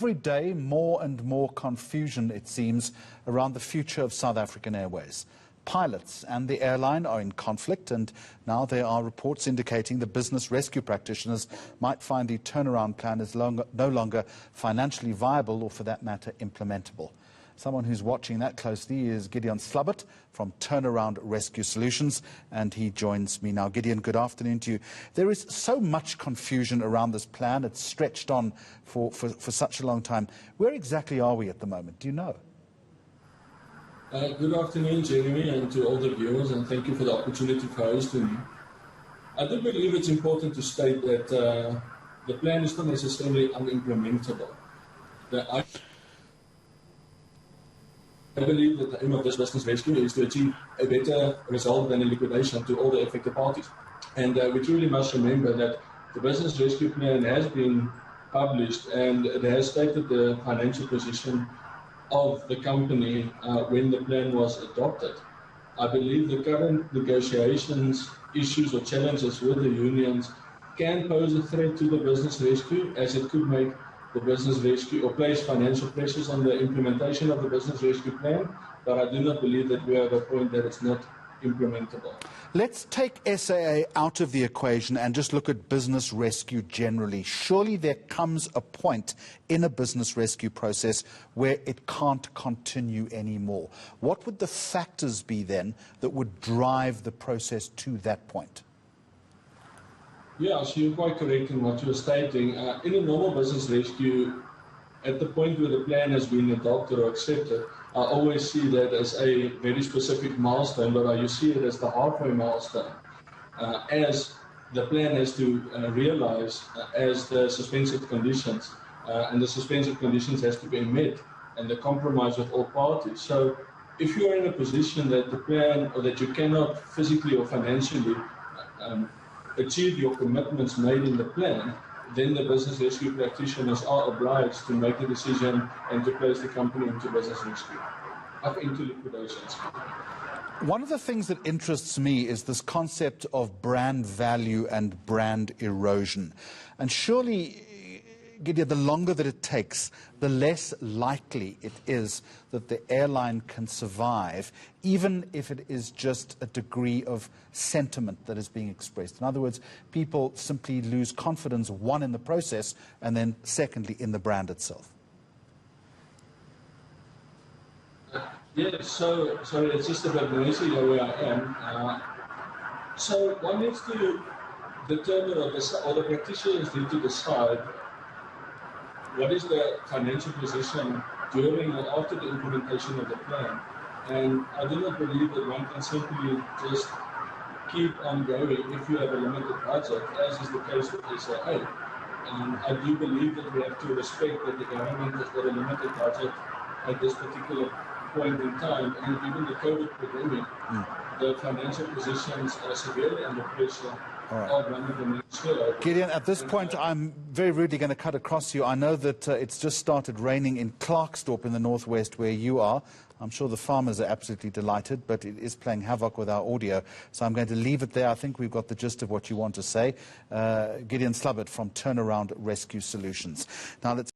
Every day, more and more confusion, it seems, around the future of South African Airways. Pilots and the airline are in conflict, and now there are reports indicating the business rescue practitioners might find the turnaround plan is no longer financially viable or, for that matter, implementable. Someone who's watching that closely is Gideon Slabbert from Turnaround Rescue Solutions, and he joins me now. Gideon, good afternoon to you. There is so much confusion around this plan. It's stretched on for such a long time. Where exactly are we at the moment? Do you know? Good afternoon, Jeremy, and to all the viewers, and thank you for the opportunity for hosting me. I do believe it's important to state that the plan is not necessarily unimplementable. I believe that the aim of this business rescue is to achieve a better result than a liquidation to all the affected parties. And we truly must remember that the business rescue plan has been published and it has stated the financial position of the company when the plan was adopted. I believe the current negotiations, issues or challenges with the unions can pose a threat to the business rescue, as it could make the business rescue or place financial pressures on the implementation of the business rescue plan, but I do not believe that we are at a point that it's not implementable. Let's take SAA out of the equation and just look at business rescue generally. Surely there comes a point in a business rescue process where it can't continue anymore. What would the factors be then that would drive the process to that point? Yeah, so you're quite correct in what you're stating. In a normal business rescue, at the point where the plan has been adopted or accepted, I always see that as a very specific milestone, but you see it as the halfway milestone, as the plan has to realize as the suspensive conditions, and the suspensive conditions has to be met, and the compromise with all parties. So if you are in a position that the plan, or that you cannot physically or financially achieve your commitments made in the plan, then the business rescue practitioners are obliged to make a decision and to place the company into business rescue, into liquidations. One of the things that interests me is this concept of brand value and brand erosion. And surely, Gideon, the longer that it takes, the less likely it is that the airline can survive, even if it is just a degree of sentiment that is being expressed. In other words, people simply lose confidence, one, in the process, and then secondly, in the brand itself. Yeah, so sorry, it's just a bit noisy where I am. So one needs to determine, or the practitioners need to decide what is the financial position during or after the implementation of the plan. And I do not believe that one can simply just keep on going if you have a limited budget, as is the case with SAA. And I do believe that we have to respect that the government has got a limited budget at this particular point in time, and even the COVID pandemic, the financial positions are severely under pressure. Gideon, at this point, I'm very rudely going to cut across you. I know that it's just started raining in Klerksdorp in the northwest where you are. I'm sure the farmers are absolutely delighted, but it is playing havoc with our audio. So I'm going to leave it there. I think we've got the gist of what you want to say. Gideon Slabbert from Turnaround Rescue Solutions. Now let's